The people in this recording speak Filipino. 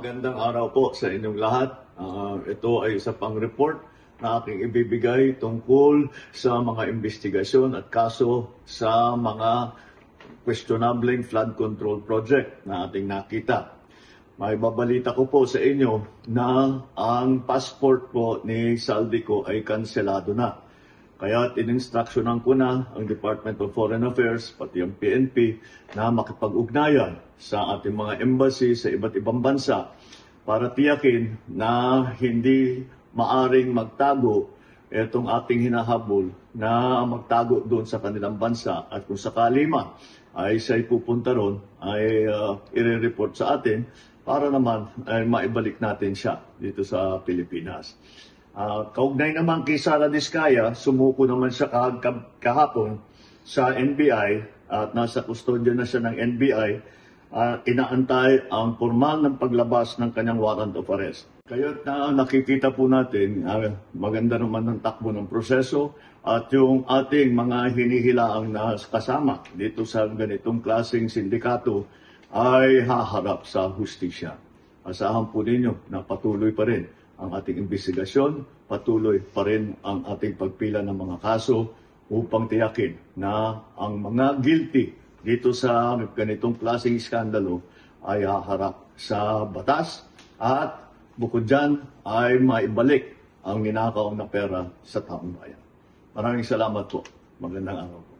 Magandang araw po sa inyong lahat. Ito ay isa pang report na aking ibibigay tungkol sa mga investigasyon at kaso sa mga questionable flood control project na ating nakita. May babalita ko po sa inyo na ang passport po ni Saldico ay kanselado na. Kaya in-instructionan ko na ang Department of Foreign Affairs, pati ang PNP, na makipag-ugnayan sa ating mga embassy sa iba't ibang bansa para tiyakin na hindi maaring magtago itong ating hinahabol na magtago doon sa kanilang bansa. At kung sakali man ay siya'y pupunta ron, ay i-report sa atin para naman ay maibalik natin siya dito sa Pilipinas. Kaugnay naman kay Sara Diskaya, sumuko naman siya kahapon sa NBI at nasa kustodya na siya ng NBI. Inaantay ang formal ng paglabas ng kanyang warrant of arrest. Kaya nakikita po natin, maganda naman ng takbo ng proseso at yung ating mga hinihilaang na kasama dito sa ganitong klaseng sindikato ay haharap sa hustisya. Asahan po ninyo na patuloy pa rin ang ating investigasyon, patuloy pa rin ang ating pagpila ng mga kaso upang tiyakin na ang mga guilty dito sa ganitong klaseng iskandalo ay haharap sa batas at bukod dyan ay maibalik ang ninakaw na pera sa taong bayan. Maraming salamat po. Magandang araw.